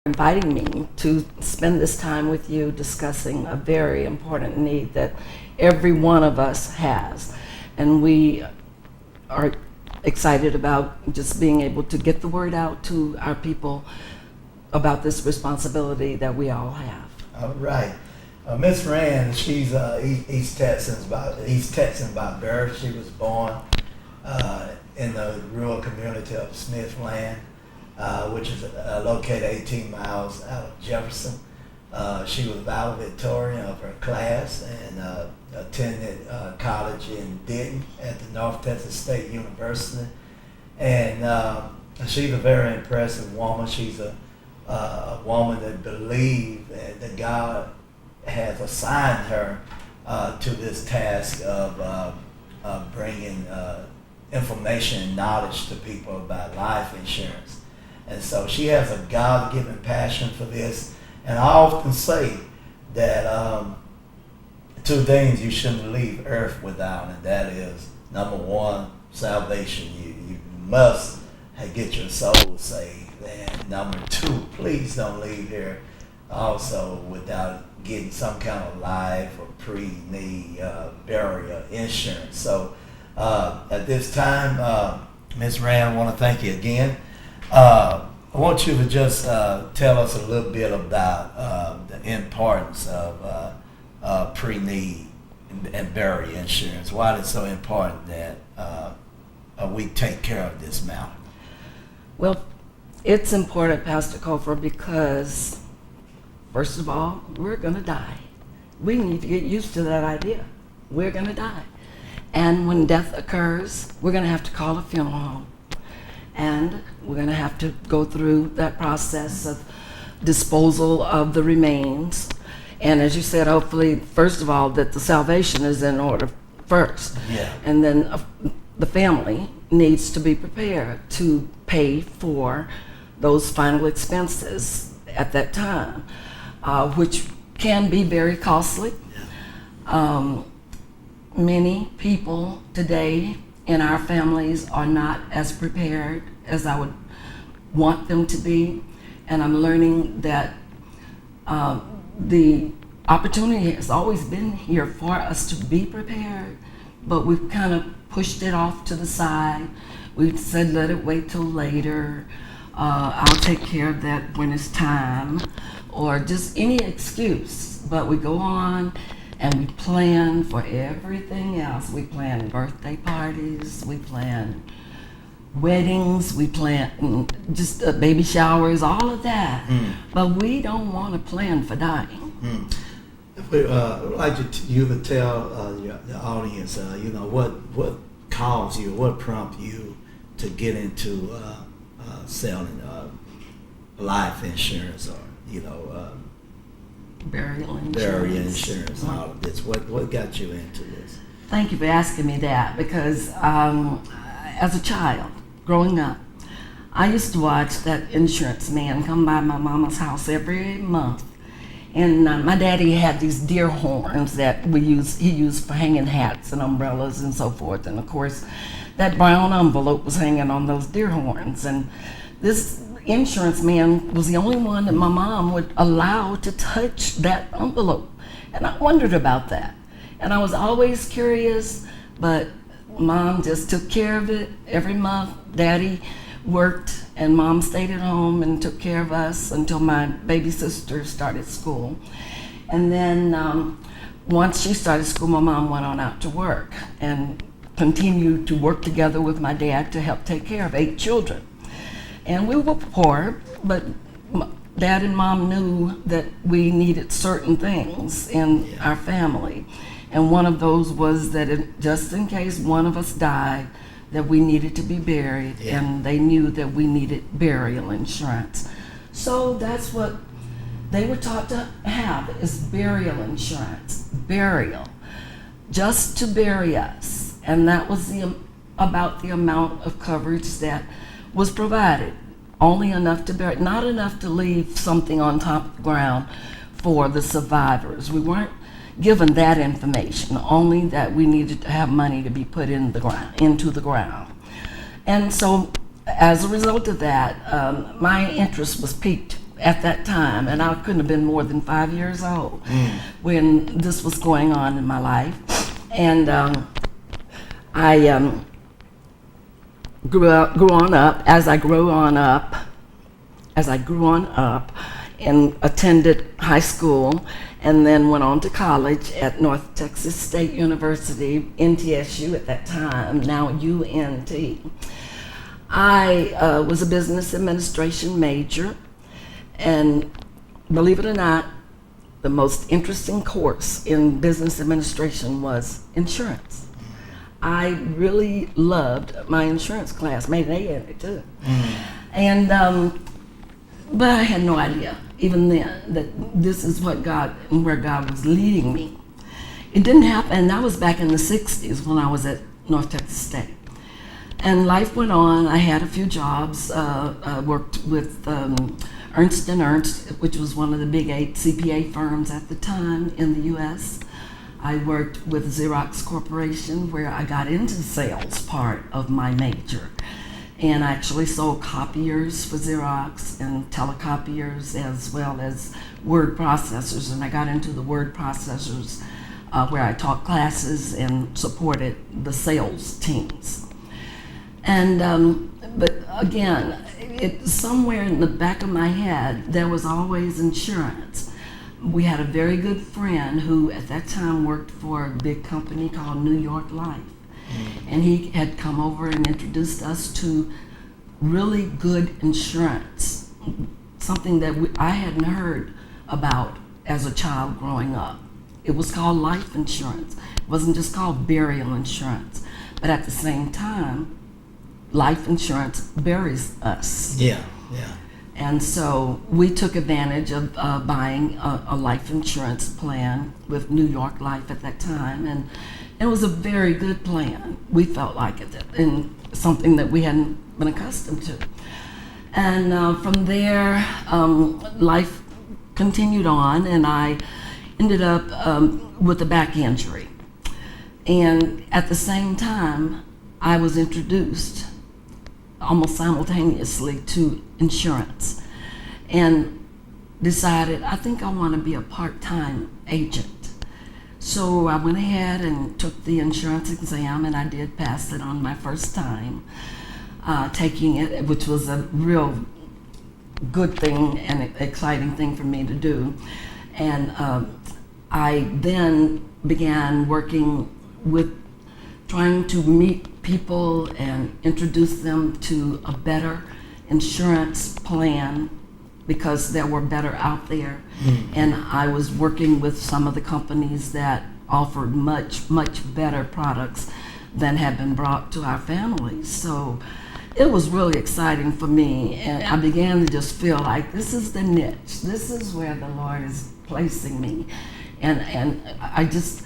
inviting me to spend this time with you discussing a very important need that every one of us has. And we are excited about just being able to get the word out to our people about this responsibility that we all have. All right. Miss Rand, she's East Texan by birth. She was born in the rural community of Smithland, which is located 18 miles out of Jefferson. She was valedictorian of her class and attended college in Denton at the North Texas State University. And she's a very impressive woman. She's a woman that believes that God has assigned her to this task of bringing information and knowledge to people about life insurance. And so she has a God-given passion for this. And I often say that two things you shouldn't leave earth without, and that is, number one, salvation. You must get your soul saved. And number two, please don't leave here also without getting some kind of life or pre-need burial insurance. So at this time, Ms. Rand, I want to thank you again. I want you to just tell us a little bit about the importance of pre-need and burial insurance. Why it's so important that we take care of this matter. Well, it's important, Pastor Kofer, because first of all, we're going to die. We need to get used to that idea. We're going to die. And when death occurs, we're going to have to call a funeral home. And we're going to have to go through that process of disposal of the remains. And as you said, hopefully, first of all, that the salvation is in order first. Yeah. And then the family needs to be prepared to pay for those final expenses at that time, which can be very costly. Many people today in our families are not as prepared as I would want them to be, and I'm learning that the opportunity has always been here for us to be prepared, but we've kind of pushed it off to the side. We've said, let it wait till later. I'll take care of that when it's time, or just any excuse. But we go on and we plan for everything else. We plan birthday parties, we plan weddings, we plan just baby showers, all of that. But we don't want to plan for dying. I'd like you to tell the audience, what caused you, what prompted you to get into selling life insurance, or Burial insurance, and all of this. What got you into this? Thank you for asking me that, because as a child growing up, I used to watch that insurance man come by my mama's house every month. And my daddy had these deer horns that he used for hanging hats and umbrellas and so forth. And of course, that brown envelope was hanging on those deer horns. And this insurance man was the only one that my mom would allow to touch that envelope. And I wondered about that. And I was always curious, but Mom just took care of it every month. Daddy worked and Mom stayed at home and took care of us until my baby sister started school. And then once she started school, my mom went on out to work and continued to work together with my dad to help take care of 8 children. And we were poor, but Dad and Mom knew that we needed certain things in our family. And one of those was that just in case one of us died, that we needed to be buried, and they knew that we needed burial insurance. So that's what they were taught to have, is burial insurance, burial, just to bury us. And that was about the amount of coverage that was provided, only enough to bury, not enough to leave something on top of the ground for the survivors. We weren't given that information, only that we needed to have money to be put in the ground, into the ground. And so as a result of that, my interest was piqued at that time, and I couldn't have been more than 5 years old when this was going on in my life. And I grew on up and attended high school, and then went on to college at North Texas State University, NTSU at that time, now UNT. I was a business administration major, and believe it or not, the most interesting course in business administration was insurance. I really loved my insurance class, made an A in it too. And but I had no idea even then that this is what God and where God was leading me. It didn't happen, and that was back in the 60s when I was at North Texas State. And life went on. I had a few jobs. I worked with Ernst & Ernst, which was one of the big 8 CPA firms at the time in the U.S. I worked with Xerox Corporation, where I got into the sales part of my major. And I actually sold copiers for Xerox and telecopiers as well as word processors. And I got into the word processors where I taught classes and supported the sales teams. And but again, somewhere in the back of my head, there was always insurance. We had a very good friend who at that time worked for a big company called New York Life. And he had come over and introduced us to really good insurance, something that I hadn't heard about as a child growing up. It was called life insurance. It wasn't just called burial insurance. But at the same time, life insurance buries us. Yeah. And so we took advantage of buying a life insurance plan with New York Life at that time, and it was a very good plan. We felt like it, and something that we hadn't been accustomed to. And from there, life continued on, and I ended up with a back injury. And at the same time, I was introduced almost simultaneously to insurance, and decided I think I want to be a part-time agent. So I went ahead and took the insurance exam, and I did pass it on my first time taking it, which was a real good thing and exciting thing for me to do. And I then began working with trying to meet people and introduce them to a better insurance plan, because there were better out there. And I was working with some of the companies that offered much better products than had been brought to our families. So it was really exciting for me, and I began to just feel like this is the niche, this is where the Lord is placing me. And I just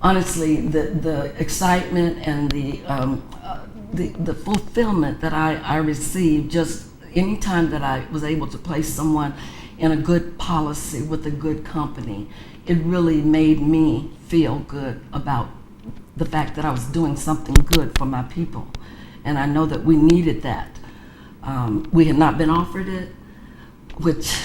honestly, the excitement and the fulfillment that I received just anytime that I was able to place someone in a good policy with a good company, it really made me feel good about the fact that I was doing something good for my people. And I know that we needed that. We had not been offered it, which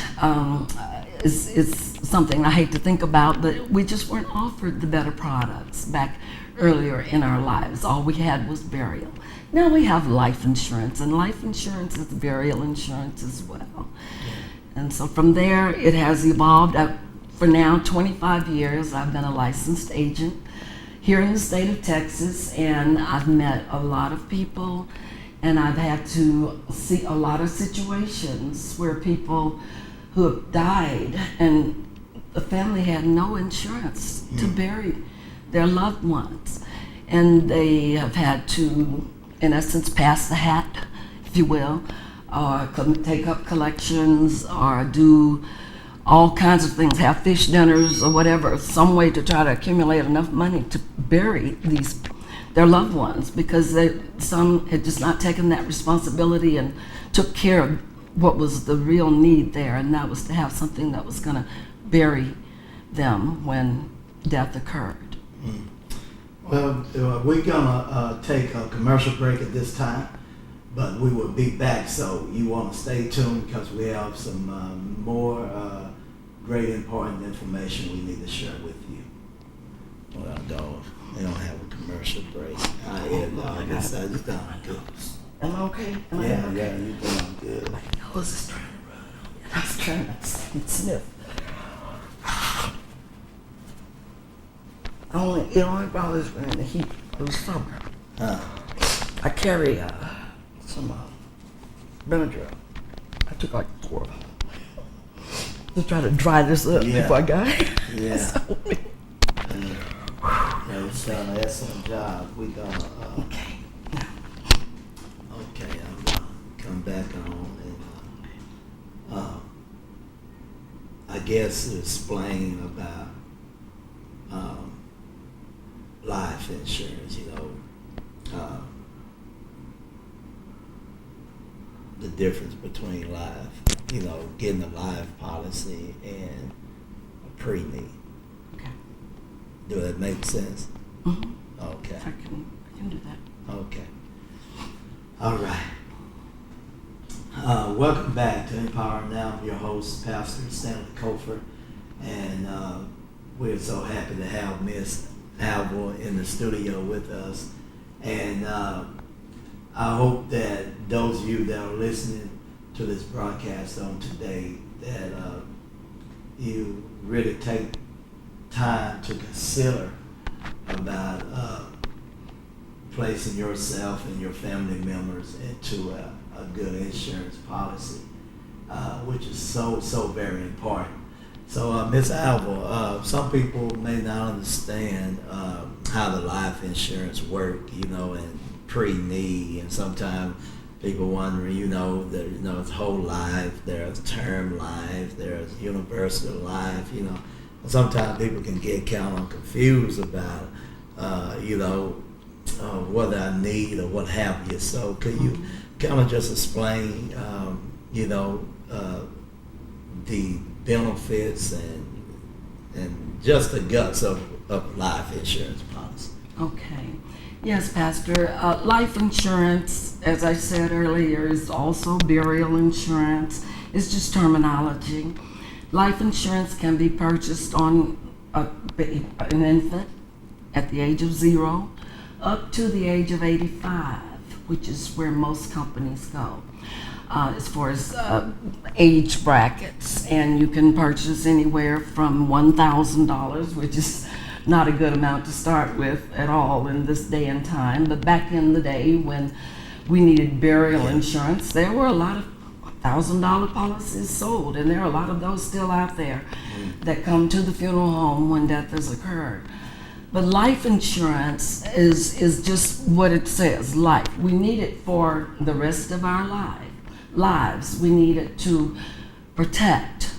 is something I hate to think about, but we just weren't offered the better products back earlier in our lives. All we had was burial. Now we have life insurance, and life insurance is burial insurance as well. And so from there, it has evolved. For now, 25 years, I've been a licensed agent here in the state of Texas, and I've met a lot of people, and I've had to see a lot of situations where people who have died and the family had no insurance to bury their loved ones, and they have had to, in essence, pass the hat, if you will, or take up collections, or do all kinds of things, have fish dinners or whatever, some way to try to accumulate enough money to bury their loved ones, because some had just not taken that responsibility and took care of what was the real need there, and that was to have something that was going to bury them when death occurred. Well, we're going to take a commercial break at this time. but we will be back, so you want to stay tuned because we have some more great important information we need to share with you. Well, they don't have a commercial break. I guess I just done good. Am I okay? Am I Yeah, okay? yeah, you're doing good. My nose is trying to run on me. I was trying to sniff. It only bothers me in the heat of the summer. I carry some Benadryl. I took like 4 of them to try to dry this up Yeah. before I got here. Yeah. So, Yeah, it's done an excellent job. We done. okay. Now, Okay, I'm gonna come back on and I guess explain about life insurance. The difference between getting a life policy and a pre-need. okay. Does that make sense? Mm-hmm. Okay. I can do that. Okay. All right. Welcome back to Empower Now. I'm your host, Pastor Stanley Cofer, and we're so happy to have Miss Alva in the studio with us. And I hope that those of you that are listening to this broadcast on today, that you really take time to consider about placing yourself and your family members into a good insurance policy, which is so very important. So, Ms. Alva, some people may not understand how the life insurance work, and pre-need, and sometimes people wondering, it's whole life, there's term life, there's universal life, Sometimes people can get kind of confused about, whether I need or what have you. So could you kind of just explain, the benefits and just the guts of life insurance policy? Okay. Yes, Pastor. Life insurance, as I said earlier, is also burial insurance. It's just terminology. Life insurance can be purchased on an infant at the age of 0 up to the age of 85, which is where most companies go as far as age brackets. And you can purchase anywhere from $1,000, which is not a good amount to start with at all in this day and time. But back in the day when we needed burial insurance, there were a lot of $1,000 policies sold, and there are a lot of those still out there that come to the funeral home when death has occurred. But life insurance is just what it says, life. We need it for the rest of our lives. We need it to protect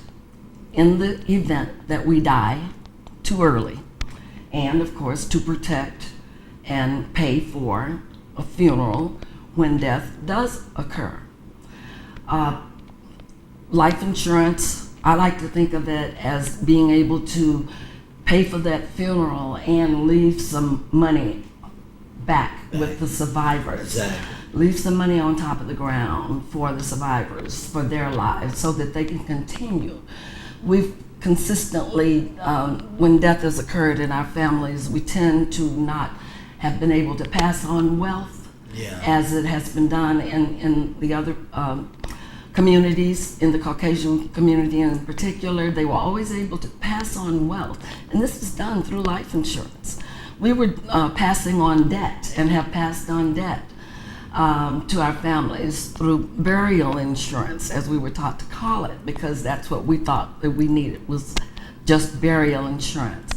in the event that we die too early, and of course to protect and pay for a funeral when death does occur. Life insurance, I like to think of it as being able to pay for that funeral and leave some money back with the survivors. Exactly. Leave some money on top of the ground for the survivors, for their lives, so that they can continue. We've consistently, when death has occurred in our families, we tend to not have been able to pass on wealth as it has been done in the other communities, in the Caucasian community in particular. They were always able to pass on wealth, and this is done through life insurance. We were passing on debt and have passed on debt to our families through burial insurance, as we were taught to call it, because that's what we thought that we needed, was just burial insurance.